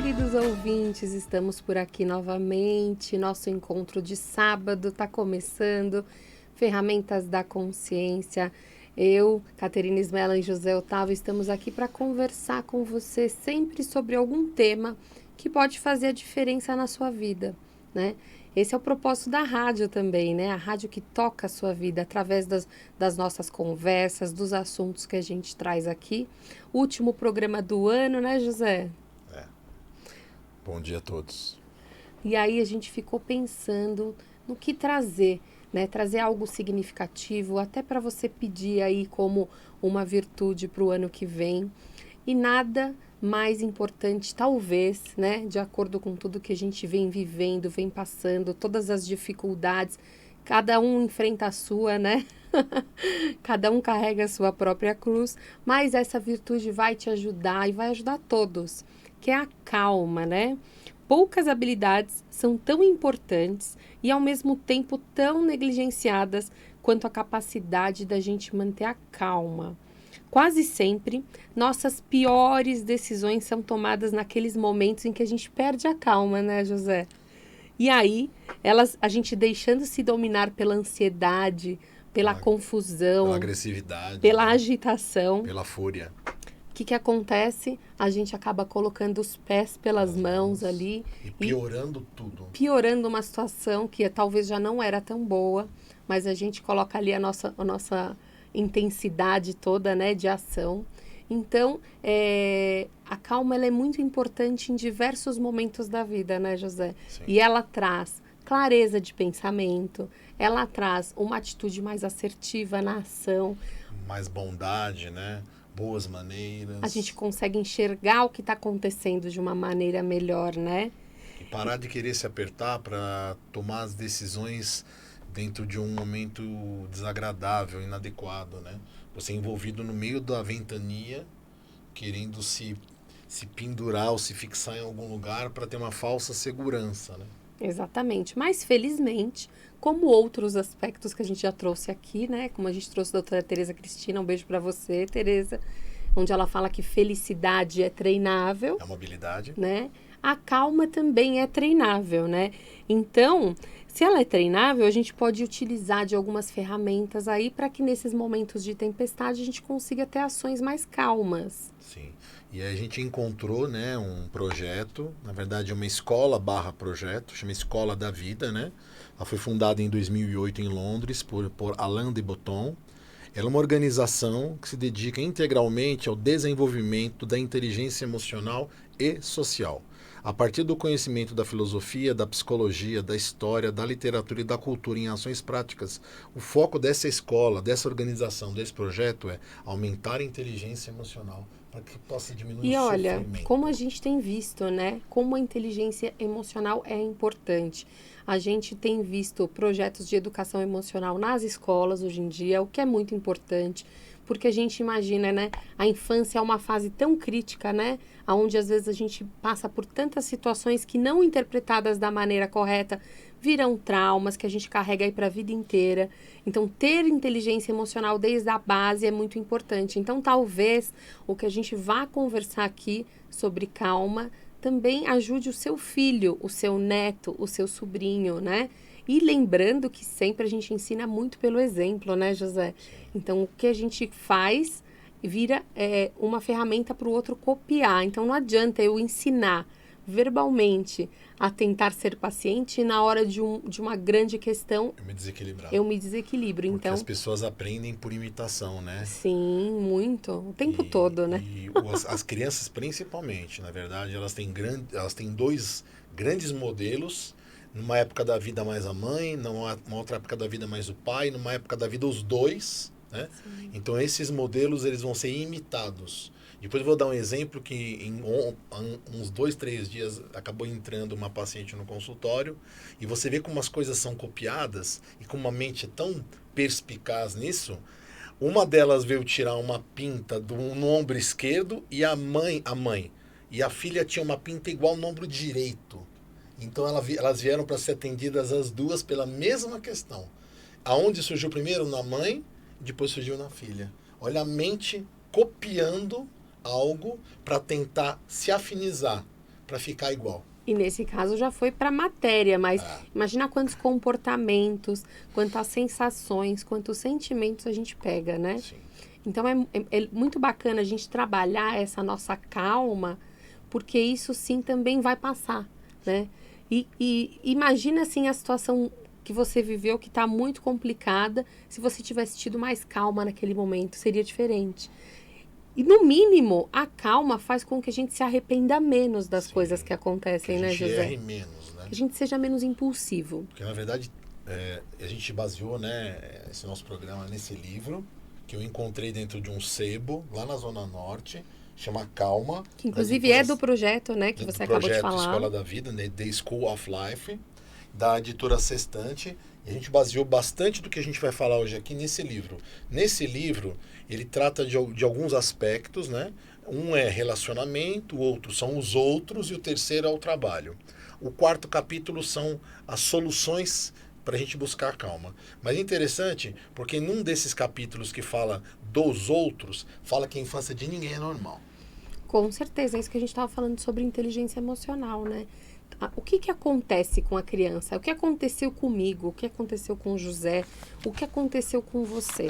queridos ouvintes, estamos por aqui novamente. Nosso encontro de sábado está começando. Ferramentas da Consciência. Eu, Caterina Ismela e José Otávio, estamos aqui para conversar com você sempre sobre algum tema que pode fazer a diferença na sua vida, né? Esse é o propósito da rádio também, né? A rádio que toca a sua vida através das nossas conversas, dos assuntos que a gente traz aqui. Último programa do ano, né, José? Bom dia a todos. E aí a gente ficou pensando no que trazer, né? Trazer algo significativo, até para você pedir aí como uma virtude para o ano que vem. E nada mais importante, talvez, né? De acordo com tudo que a gente vem vivendo, vem passando, todas as dificuldades, cada um enfrenta a sua, né? Cada um carrega a sua própria cruz, mas essa virtude vai te ajudar e vai ajudar todos, que é a calma, né? Poucas habilidades são tão importantes e ao mesmo tempo tão negligenciadas quanto a capacidade da gente manter a calma. Quase sempre, nossas piores decisões são tomadas naqueles momentos em que a gente perde a calma, né, José? E aí, a gente deixando-se dominar pela ansiedade, pela confusão, pela agressividade, pela agitação, pela fúria. O que acontece? A gente acaba colocando os pés pelas mãos ali. E piorando tudo. Piorando uma situação que talvez já não era tão boa, mas a gente coloca ali a nossa intensidade toda, né, de ação. Então, a calma ela é muito importante em diversos momentos da vida, né, José? Sim. E ela traz clareza de pensamento, ela traz uma atitude mais assertiva na ação. Mais bondade, né? Boas maneiras. A gente consegue enxergar o que está acontecendo de uma maneira melhor, né? E parar de querer se apertar para tomar as decisões dentro de um momento desagradável, inadequado, né? Você é envolvido no meio da ventania, querendo se pendurar ou se fixar em algum lugar para ter uma falsa segurança, né? Exatamente. Mas, felizmente, como outros aspectos que a gente já trouxe aqui, né? Como a gente trouxe a doutora Tereza Cristina, um beijo para você, Tereza, onde ela fala que felicidade é treinável. É uma habilidade. Né? A calma também é treinável, né? Então, se ela é treinável, a gente pode utilizar de algumas ferramentas aí para que nesses momentos de tempestade a gente consiga ter ações mais calmas. Sim. E aí a gente encontrou, né, um projeto, na verdade uma escola / projeto, chama Escola da Vida, né? Ela foi fundada em 2008 em Londres por Alain de Botton. Ela é uma organização que se dedica integralmente ao desenvolvimento da inteligência emocional e social. A partir do conhecimento da filosofia, da psicologia, da história, da literatura e da cultura em ações práticas, o foco dessa escola, dessa organização, desse projeto é aumentar a inteligência emocional para que possa diminuir e o olha, sofrimento. como a gente tem visto, né? Como a inteligência emocional é importante. A gente tem visto projetos de educação emocional nas escolas hoje em dia, o que é muito importante, porque a gente imagina, né? A infância é uma fase tão crítica, né? Onde às vezes a gente passa por tantas situações que não interpretadas da maneira correta viram traumas que a gente carrega aí para a vida inteira. Então, ter inteligência emocional desde a base é muito importante. Então, talvez o que a gente vá conversar aqui sobre calma também ajude o seu filho, o seu neto, o seu sobrinho, né? E lembrando que sempre a gente ensina muito pelo exemplo, né, José? Então, o que a gente faz vira uma ferramenta para o outro copiar. Então, não adianta eu ensinar verbalmente a tentar ser paciente e na hora de uma grande questão eu me desequilibro. Porque então as pessoas aprendem por imitação, né? Sim, muito, o tempo todo, né? E as crianças principalmente, na verdade, elas têm dois grandes modelos. Numa época da vida mais a mãe, numa outra época da vida mais o pai, numa época da vida os dois, né? Então esses modelos eles vão ser imitados. Depois eu vou dar um exemplo que em uns 2, 3 dias acabou entrando uma paciente no consultório e você vê como as coisas são copiadas e como a mente é tão perspicaz nisso. Uma delas veio tirar uma pinta no ombro esquerdo e a mãe e a filha tinha uma pinta igual no ombro direito. Então elas vieram para ser atendidas as duas pela mesma questão. Aonde surgiu primeiro? Na mãe, depois surgiu na filha. Olha a mente copiando algo para tentar se afinizar para ficar igual. E nesse caso já foi para a matéria, mas imagina quantos comportamentos, quantas sensações, quantos sentimentos a gente pega, né? Sim. Então é muito bacana a gente trabalhar essa nossa calma, porque isso sim também vai passar, né? E imagina assim a situação que você viveu que está muito complicada, se você tivesse tido mais calma naquele momento, seria diferente. E, no mínimo, a calma faz com que a gente se arrependa menos das coisas que acontecem, né, José? Que a gente erre menos, né? Que a gente seja menos impulsivo. Porque, na verdade, a gente baseou, né, esse nosso programa nesse livro, que eu encontrei dentro de um sebo, lá na Zona Norte, chama Calma. Que, inclusive, é do projeto, né, que você acabou de falar. Escola da Vida, né, The School of Life, da editora Sextante. E a gente baseou bastante do que a gente vai falar hoje aqui nesse livro. Nesse livro, ele trata de alguns aspectos, né? Um é relacionamento, o outro são os outros e o terceiro é o trabalho. O quarto capítulo são as soluções para a gente buscar a calma. Mas é interessante porque num desses capítulos que fala dos outros, fala que a infância de ninguém é normal. Com certeza, é isso que a gente estava falando sobre inteligência emocional, né? O que acontece com a criança? O que aconteceu comigo? O que aconteceu com o José? O que aconteceu com você?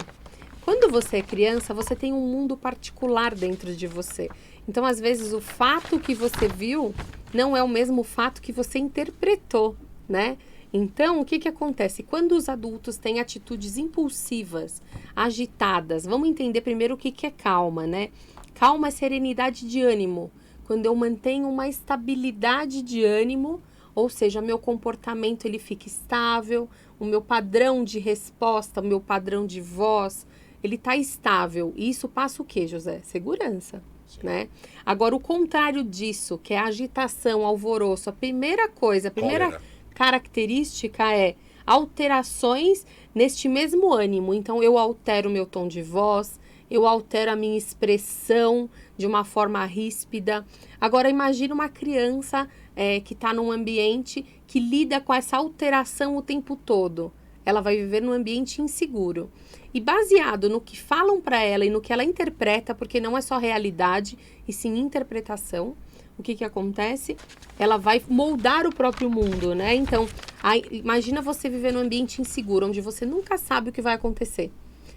Quando você é criança, você tem um mundo particular dentro de você. Então, às vezes, o fato que você viu não é o mesmo fato que você interpretou, né? Então, o que acontece? Quando os adultos têm atitudes impulsivas, agitadas, vamos entender primeiro o que é calma, né? Calma é serenidade de ânimo. Quando eu mantenho uma estabilidade de ânimo, ou seja, meu comportamento ele fica estável, o meu padrão de resposta, o meu padrão de voz, ele está estável. E isso passa o quê, José? Segurança, né? Agora, o contrário disso, que é a agitação, alvoroço, a primeira coisa, a primeira característica é alterações neste mesmo ânimo. Então, eu altero o meu tom de voz, eu altero a minha expressão de uma forma ríspida. Agora, imagine uma criança que está num ambiente que lida com essa alteração o tempo todo. Ela vai viver num ambiente inseguro. E baseado no que falam para ela e no que ela interpreta, porque não é só realidade, e sim interpretação, o que acontece? Ela vai moldar o próprio mundo, né? Então, imagina você viver num ambiente inseguro, onde você nunca sabe o que vai acontecer.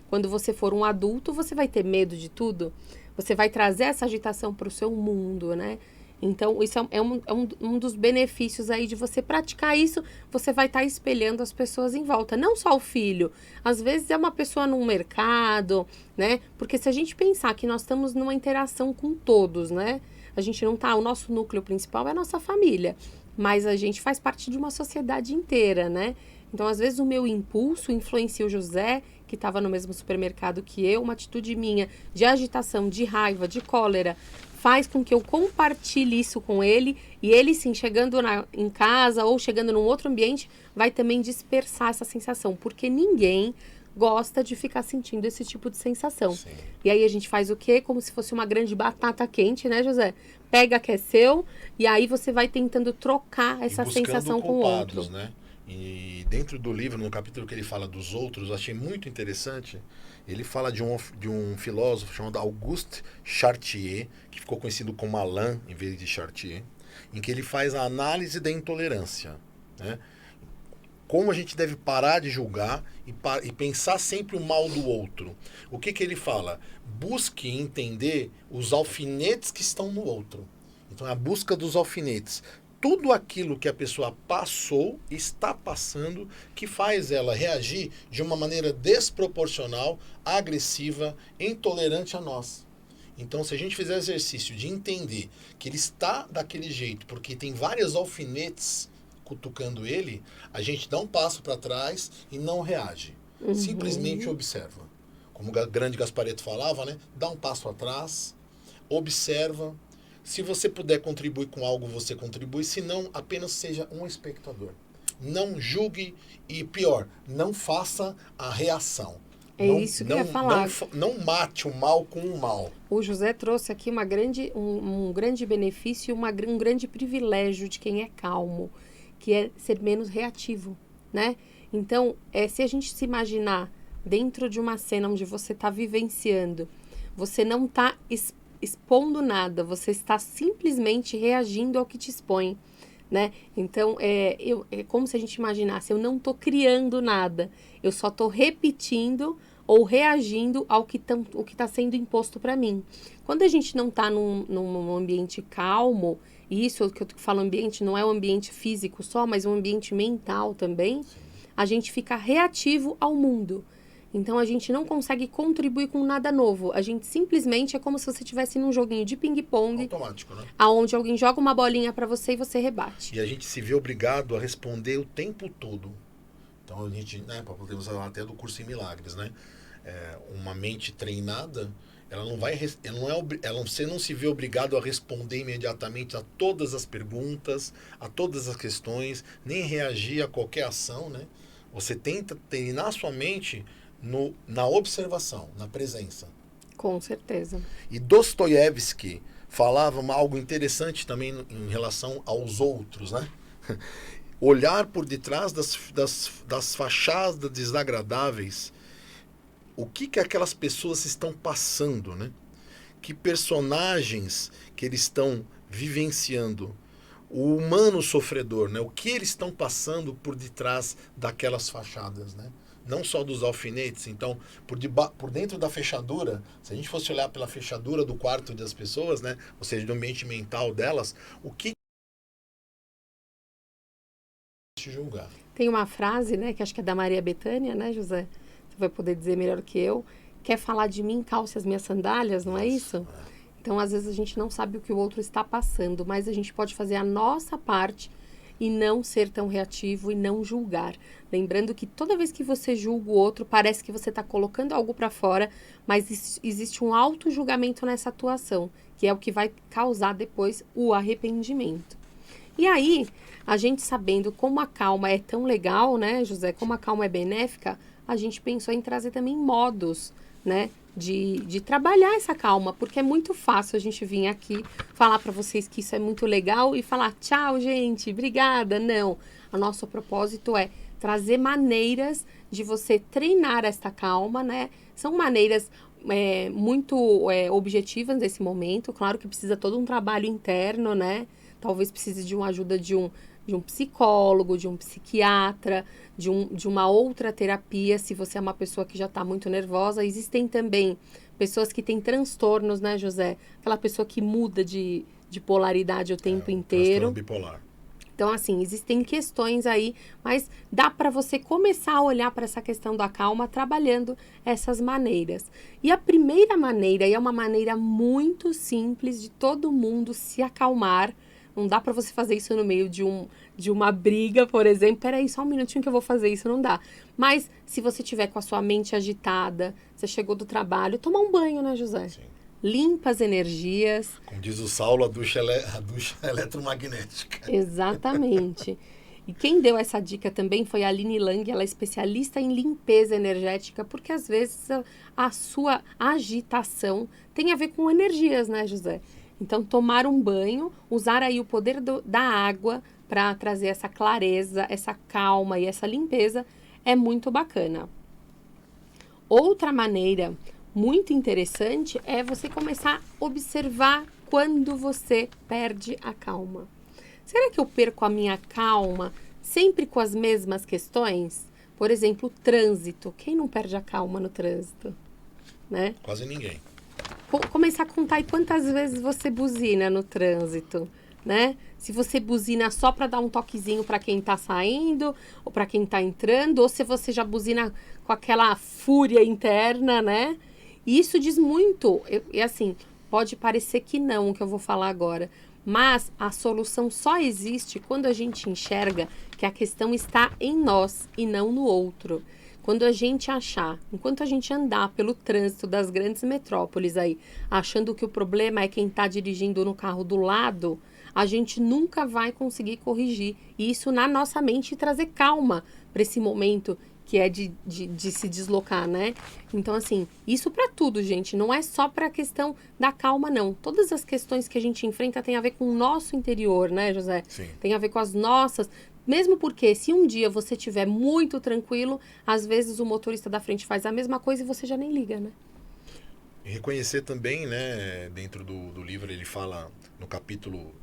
Quando você for um adulto, você vai ter medo de tudo. Você vai trazer essa agitação para o seu mundo, né? Então, isso é um dos benefícios aí de você praticar isso. Você vai estar espelhando as pessoas em volta. Não só o filho. Às vezes é uma pessoa num mercado, né? Porque se a gente pensar que nós estamos numa interação com todos, né? A gente não tá... O nosso núcleo principal é a nossa família. Mas a gente faz parte de uma sociedade inteira, né? Então, às vezes, o meu impulso influencia o José, que estava no mesmo supermercado que eu, uma atitude minha de agitação, de raiva, de cólera, faz com que eu compartilhe isso com ele, e ele, sim, chegando em casa ou chegando num outro ambiente, vai também dispersar essa sensação, porque ninguém gosta de ficar sentindo esse tipo de sensação. Sim. E aí a gente faz o quê? Como se fosse uma grande batata quente, né, José? Pega que é seu, e aí você vai tentando trocar essa sensação com o outro. Né? E dentro do livro, no capítulo que ele fala dos outros, eu achei muito interessante. Ele fala de um filósofo chamado Auguste Chartier, que ficou conhecido como Alain, em vez de Chartier, em que ele faz a análise da intolerância, né? Como a gente deve parar de julgar e pensar sempre o mal do outro. O que ele fala? Busque entender os alfinetes que estão no outro. Então, é a busca dos alfinetes. Tudo aquilo que a pessoa passou, está passando, que faz ela reagir de uma maneira desproporcional, agressiva, intolerante a nós. Então, se a gente fizer exercício de entender que ele está daquele jeito, porque tem vários alfinetes cutucando ele, a gente dá um passo para trás e não reage. Uhum. Simplesmente observa. Como o grande Gasparetto falava, né? Dá um passo atrás, observa. Se você puder contribuir com algo, você contribui. Se não, apenas seja um espectador. Não julgue e, pior, não faça a reação. Isso que eu ia falar. Não mate o mal com o mal. O José trouxe aqui um grande benefício e um grande privilégio de quem é calmo, que é ser menos reativo, né? Então, se a gente se imaginar dentro de uma cena onde você está vivenciando, você não está expondo nada, você está simplesmente reagindo ao que te expõe, né? Então, é como se a gente imaginasse, eu não estou criando nada, eu só estou repetindo ou reagindo ao que está sendo imposto para mim. Quando a gente não está num ambiente calmo, e isso que eu falo ambiente não é um ambiente físico só, mas um ambiente mental também, a gente fica reativo ao mundo. Então, a gente não consegue contribuir com nada novo. A gente simplesmente é como se você estivesse num joguinho de ping-pong. Automático, né? Aonde alguém joga uma bolinha para você e você rebate. E a gente se vê obrigado a responder o tempo todo. Então, a gente, né, podemos falar até do curso em milagres, né? Uma mente treinada, ela não vai, você não se vê obrigado a responder imediatamente a todas as perguntas, a todas as questões, nem reagir a qualquer ação, né? Você tenta treinar sua mente na observação, na presença. Com certeza. E Dostoiévski falava algo interessante também em relação aos outros, né? Olhar por detrás das fachadas desagradáveis, o que aquelas pessoas estão passando, né? Que personagens que eles estão vivenciando, o humano sofredor, né? O que eles estão passando por detrás daquelas fachadas, né? Não só dos alfinetes. Então, por dentro da fechadura, se a gente fosse olhar pela fechadura do quarto das pessoas, né? Ou seja, do ambiente mental delas, o que se julgar? Tem uma frase, né, que acho que é da Maria Bethânia, né, José? Você vai poder dizer melhor que eu. Quer falar de mim, calce as minhas sandálias, não é isso? Então, às vezes, a gente não sabe o que o outro está passando, mas a gente pode fazer a nossa parte e não ser tão reativo e não julgar. Lembrando que toda vez que você julga o outro, parece que você está colocando algo para fora, mas existe um auto-julgamento nessa atuação, que é o que vai causar depois o arrependimento. E aí, a gente sabendo como a calma é tão legal, né, José, como a calma é benéfica, a gente pensou em trazer também modos, né, de trabalhar essa calma, porque é muito fácil a gente vir aqui falar para vocês que isso é muito legal e falar tchau, gente, obrigada. Não, o nosso propósito é trazer maneiras de você treinar esta calma, né? São maneiras muito objetivas nesse momento, claro que precisa todo um trabalho interno, né? Talvez precise de uma ajuda de um psicólogo, de um psiquiatra, de uma outra terapia, se você é uma pessoa que já está muito nervosa. Existem também pessoas que têm transtornos, né, José? Aquela pessoa que muda de polaridade o tempo inteiro. Transtorno bipolar. Então, assim, existem questões aí, mas dá para você começar a olhar para essa questão da calma trabalhando essas maneiras. E a primeira maneira, e é uma maneira muito simples de todo mundo se acalmar. Não dá para você fazer isso no meio de uma briga, por exemplo. Peraí, só um minutinho que eu vou fazer isso, não dá. Mas se você tiver com a sua mente agitada, você chegou do trabalho, toma um banho, né, José? Sim. Limpa as energias. Como diz o Saulo, a ducha eletromagnética. Exatamente. E quem deu essa dica também foi a Aline Lang, ela é especialista em limpeza energética, porque às vezes a sua agitação tem a ver com energias, né, José? Então, tomar um banho, usar aí o poder da água para trazer essa clareza, essa calma e essa limpeza é muito bacana. Outra maneira muito interessante é você começar a observar quando você perde a calma. Será que eu perco a minha calma sempre com as mesmas questões? Por exemplo, o trânsito. Quem não perde a calma no trânsito? Né? Quase ninguém. Começar a contar aí quantas vezes você buzina no trânsito, né? Se você buzina só para dar um toquezinho para quem está saindo ou para quem está entrando, ou se você já buzina com aquela fúria interna, né? E isso diz muito, e assim, pode parecer que não o que eu vou falar agora, mas a solução só existe quando a gente enxerga que a questão está em nós e não no outro. Quando a gente achar, enquanto a gente andar pelo trânsito das grandes metrópoles aí, achando que o problema é quem está dirigindo no carro do lado, a gente nunca vai conseguir corrigir isso na nossa mente e trazer calma para esse momento que é de se deslocar, né? Então, assim, isso para tudo, gente, não é só para a questão da calma, não. Todas as questões que a gente enfrenta tem a ver com o nosso interior, né, José? Sim. Tem a ver com as nossas. Mesmo porque, se um dia você estiver muito tranquilo, às vezes o motorista da frente faz a mesma coisa e você já nem liga, né? E reconhecer também, né, dentro do livro ele fala no capítulo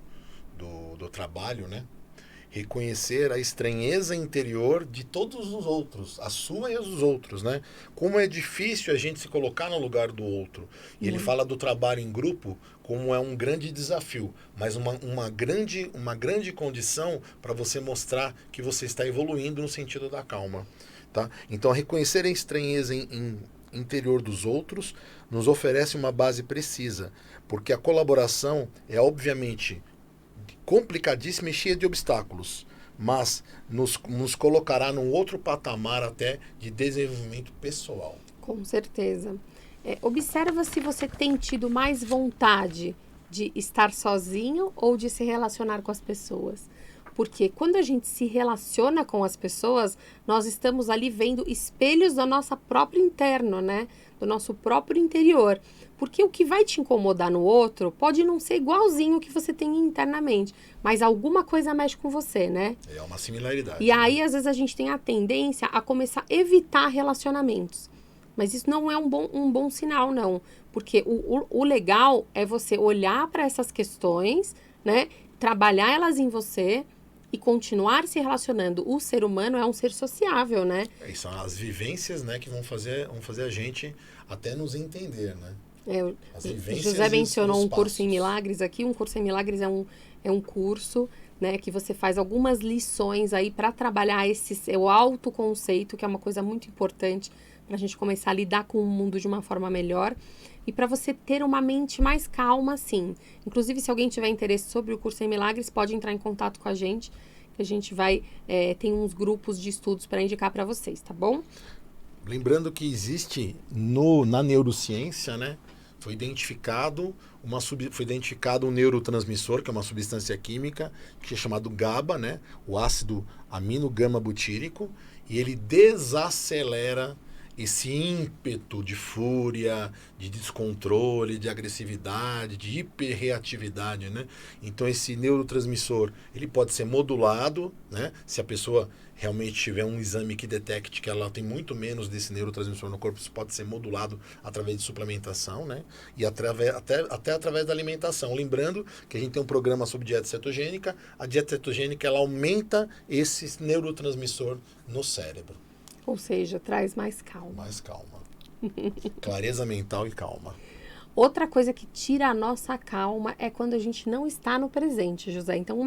do trabalho, né? Reconhecer a estranheza interior de todos os outros, a sua e a dos outros, né? Como é difícil a gente se colocar no lugar do outro. E ele fala do trabalho em grupo como é um grande desafio, mas uma grande condição para você mostrar que você está evoluindo no sentido da calma, tá? Então, reconhecer a estranheza interior dos outros nos oferece uma base precisa, porque a colaboração é obviamente complicadíssima e cheia de obstáculos, mas nos colocará num outro patamar até de desenvolvimento pessoal. Com certeza. Observa se você tem tido mais vontade de estar sozinho ou de se relacionar com as pessoas. Porque quando a gente se relaciona com as pessoas, nós estamos ali vendo espelhos do nosso próprio interno, né? Do nosso próprio interior. Porque o que vai te incomodar no outro pode não ser igualzinho o que você tem internamente, mas alguma coisa mexe com você, né? É uma similaridade. E aí, às vezes, a gente tem a tendência a começar a evitar relacionamentos. Mas isso não é um bom sinal, não. Porque o legal é você olhar para essas questões, né? Trabalhar elas em você e continuar se relacionando. O ser humano é um ser sociável, né? E são as vivências, né, que vão fazer a gente até nos entender, né? José mencionou um curso em milagres aqui. Um curso em milagres é um curso, né, que você faz algumas lições aí para trabalhar esse seu autoconceito, que é uma coisa muito importante para a gente começar a lidar com o mundo de uma forma melhor e para você ter uma mente mais calma, sim. Inclusive, se alguém tiver interesse sobre o curso em milagres, pode entrar em contato com a gente, que a gente vai tem uns grupos de estudos para indicar para vocês, tá bom? Lembrando que existe na neurociência, né? Foi identificado um neurotransmissor, que é uma substância química, que é chamado GABA, né? O ácido amino-gama-butírico, e ele desacelera esse ímpeto de fúria, de descontrole, de agressividade, de hiperreatividade, né? Então esse neurotransmissor, ele pode ser modulado, né? Se a pessoa realmente tiver um exame que detecte que ela tem muito menos desse neurotransmissor no corpo, isso pode ser modulado através de suplementação, né? E até através da alimentação. Lembrando que a gente tem um programa sobre dieta cetogênica. A dieta cetogênica, ela aumenta esse neurotransmissor no cérebro. Ou seja, traz mais calma. Mais calma. Clareza mental e calma. Outra coisa que tira a nossa calma é quando a gente não está no presente, José. Então,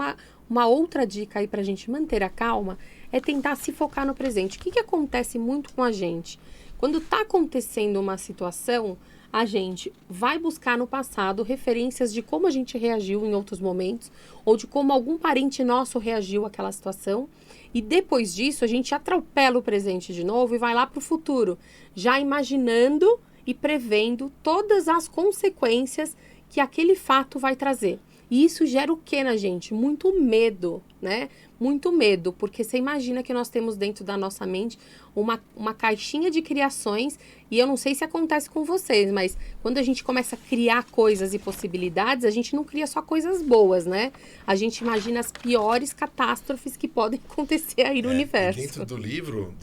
uma outra dica aí para a gente manter a calma é tentar se focar no presente. O que acontece muito com a gente? Quando está acontecendo uma situação, a gente vai buscar no passado referências de como a gente reagiu em outros momentos ou de como algum parente nosso reagiu àquela situação. E depois disso, a gente atropela o presente de novo e vai lá para o futuro, já imaginando e prevendo todas as consequências que aquele fato vai trazer. E isso gera o que na gente? Muito medo, né? Muito medo, porque você imagina que nós temos dentro da nossa mente uma caixinha de criações, e eu não sei se acontece com vocês, mas quando a gente começa a criar coisas e possibilidades, a gente não cria só coisas boas, né? A gente imagina as piores catástrofes que podem acontecer aí no universo. Dentro do livro,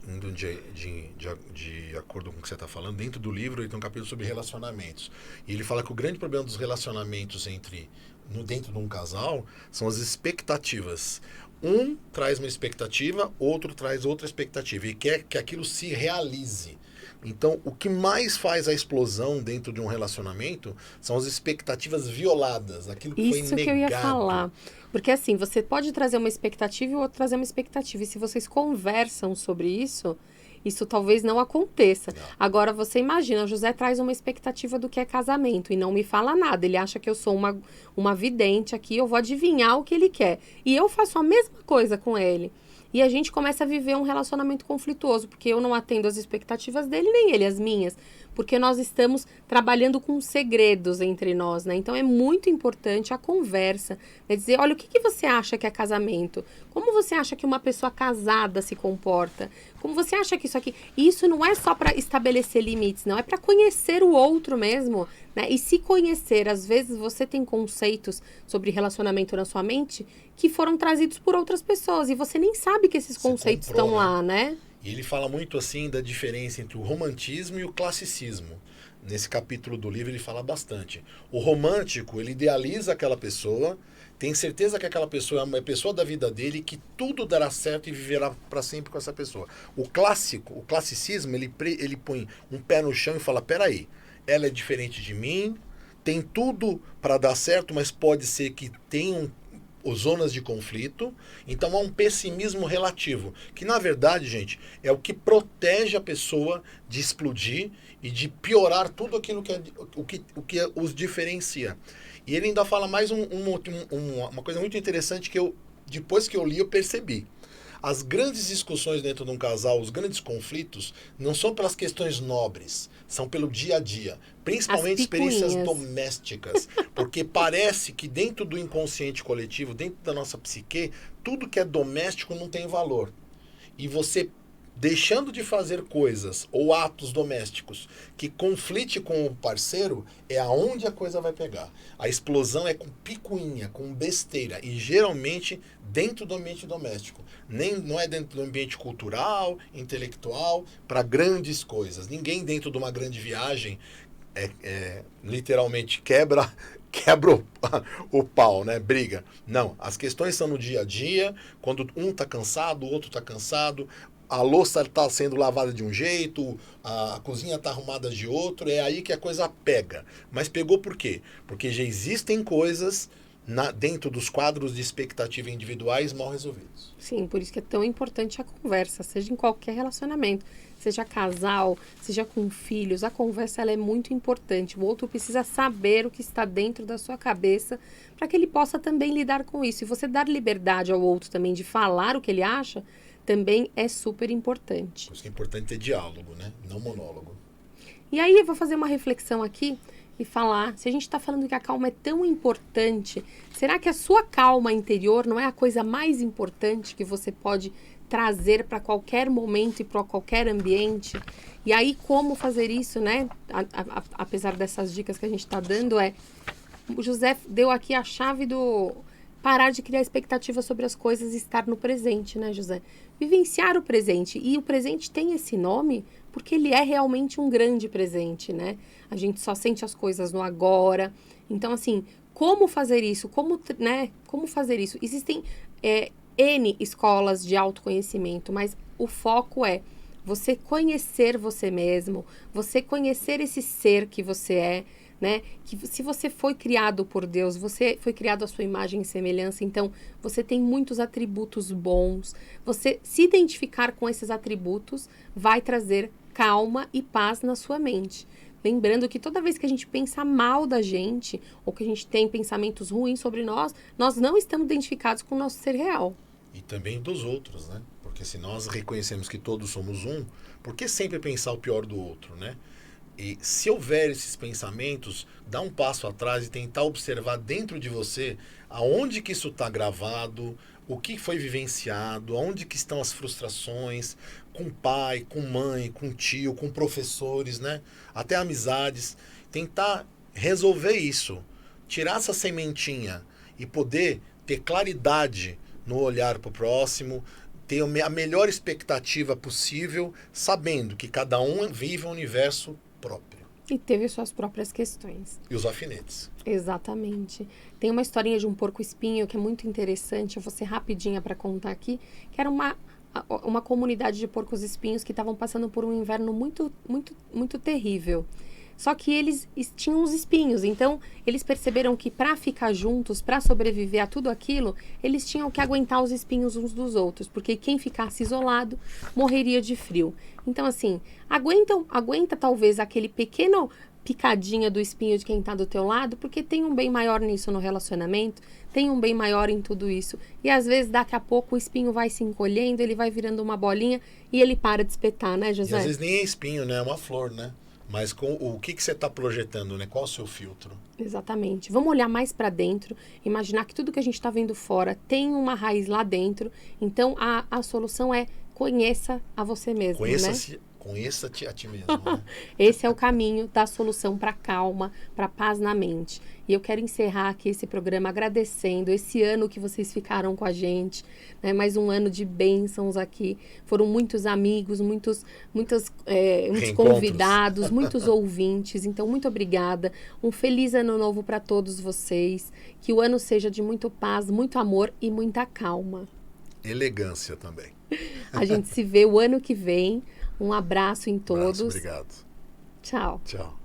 indo de acordo com o que você está falando, dentro do livro ele tem um capítulo sobre relacionamentos. E ele fala que o grande problema dos relacionamentos dentro de um casal são as expectativas. Um traz uma expectativa, outro traz outra expectativa e quer que aquilo se realize. Então, o que mais faz a explosão dentro de um relacionamento são as expectativas violadas, aquilo que foi negado. Isso que eu ia falar. Porque assim, você pode trazer uma expectativa e o outro trazer uma expectativa. E se vocês conversam sobre isso talvez não aconteça. Não. Agora, você imagina, o José traz uma expectativa do que é casamento e não me fala nada. Ele acha que eu sou uma vidente aqui, eu vou adivinhar o que ele quer. E eu faço a mesma coisa com ele. E a gente começa a viver um relacionamento conflituoso, porque eu não atendo as expectativas dele, nem ele as minhas. Porque nós estamos trabalhando com segredos entre nós, né? Então, é muito importante a conversa, né? Dizer, olha, o que você acha que é casamento? Como você acha que uma pessoa casada se comporta? Como você acha que isso aqui... Isso não é só para estabelecer limites, não. É para conhecer o outro mesmo, né? E se conhecer, às vezes você tem conceitos sobre relacionamento na sua mente que foram trazidos por outras pessoas e você nem sabe que esses conceitos estão lá, né? E ele fala muito assim da diferença entre o romantismo e o classicismo. Nesse capítulo do livro ele fala bastante. O romântico, ele idealiza aquela pessoa, tem certeza que aquela pessoa é uma pessoa da vida dele, que tudo dará certo e viverá para sempre com essa pessoa. O clássico, o classicismo, ele põe um pé no chão e fala, peraí, ela é diferente de mim, tem tudo para dar certo, mas pode ser que tenha zonas de conflito, então há um pessimismo relativo, que na verdade, gente, é o que protege a pessoa de explodir e de piorar tudo aquilo que os diferencia. E ele ainda fala mais uma coisa muito interessante que depois que eu li, eu percebi. As grandes discussões dentro de um casal, os grandes conflitos, não são pelas questões nobres, são pelo dia a dia. Principalmente experiências domésticas. Porque parece que dentro do inconsciente coletivo, dentro da nossa psique, tudo que é doméstico não tem valor. E você deixando de fazer coisas ou atos domésticos que conflite com o parceiro, é aonde a coisa vai pegar. A explosão é com picuinha, com besteira, e geralmente dentro do ambiente doméstico. Não é dentro do ambiente cultural, intelectual, para grandes coisas. Ninguém dentro de uma grande viagem literalmente quebra o pau, né? Briga. Não, as questões são no dia a dia, quando um tá cansado, o outro tá cansado, a louça está sendo lavada de um jeito, a cozinha está arrumada de outro, é aí que a coisa pega. Mas pegou por quê? Porque já existem coisas dentro dos quadros de expectativa individuais mal resolvidos. Sim, por isso que é tão importante a conversa, seja em qualquer relacionamento, seja casal, seja com filhos, a conversa ela é muito importante. O outro precisa saber o que está dentro da sua cabeça para que ele possa também lidar com isso. E você dar liberdade ao outro também de falar o que ele acha, também é super importante. Por isso que é importante ter diálogo, né? Não monólogo. E aí eu vou fazer uma reflexão aqui e falar, se a gente está falando que a calma é tão importante, será que a sua calma interior não é a coisa mais importante que você pode trazer para qualquer momento e para qualquer ambiente? E aí como fazer isso, né? Apesar dessas dicas que a gente está dando, o José deu aqui a chave do parar de criar expectativas sobre as coisas e estar no presente, né, José? Vivenciar o presente. E o presente tem esse nome porque ele é realmente um grande presente, né? A gente só sente as coisas no agora. Então, assim, como fazer isso? Como fazer isso? Existem N escolas de autoconhecimento, mas o foco é você conhecer você mesmo, você conhecer esse ser que você é, né? Que se você foi criado por Deus, você foi criado à sua imagem e semelhança, então você tem muitos atributos bons. Você se identificar com esses atributos vai trazer calma e paz na sua mente. Lembrando que toda vez que a gente pensa mal da gente, ou que a gente tem pensamentos ruins sobre nós não estamos identificados com o nosso ser real. E também dos outros, né? Porque se nós reconhecemos que todos somos um, por que sempre pensar o pior do outro, né? E se houver esses pensamentos, dá um passo atrás e tentar observar dentro de você aonde que isso está gravado, o que foi vivenciado, aonde que estão as frustrações, com pai, com mãe, com tio, com professores, né? Até amizades. Tentar resolver isso, tirar essa sementinha e poder ter claridade no olhar para o próximo, ter a melhor expectativa possível, sabendo que cada um vive um universo próprio. E teve suas próprias questões. E os alfinetes. Exatamente. Tem uma historinha de um porco-espinho que é muito interessante, eu vou ser rapidinha para contar aqui, que era uma comunidade de porcos-espinhos que estavam passando por um inverno muito, muito, muito terrível. Só que eles tinham os espinhos, então eles perceberam que para ficar juntos, para sobreviver a tudo aquilo, eles tinham que aguentar os espinhos uns dos outros, porque quem ficasse isolado morreria de frio. Então assim, aguenta talvez aquele pequeno picadinha do espinho de quem está do teu lado, porque tem um bem maior nisso no relacionamento, tem um bem maior em tudo isso. E às vezes daqui a pouco o espinho vai se encolhendo, ele vai virando uma bolinha e ele para de espetar, né, José? E às vezes nem é espinho, né? É uma flor, né? Mas com o que você está projetando, né? Qual o seu filtro? Exatamente. Vamos olhar mais para dentro, imaginar que tudo que a gente está vendo fora tem uma raiz lá dentro. Então, a solução é conheça a você mesmo, Conheça-se, né? Conheça-te a ti mesmo, né? Esse é o caminho da solução para calma, para paz na mente. E eu quero encerrar aqui esse programa agradecendo esse ano que vocês ficaram com a gente, né? Mais um ano de bênçãos aqui. Foram muitos amigos, muitos convidados, muitos ouvintes. Então, muito obrigada. Um feliz ano novo para todos vocês. Que o ano seja de muito paz, muito amor e muita calma. Elegância também. A gente se vê o ano que vem. Um abraço em todos. Obrigado. Tchau. Tchau.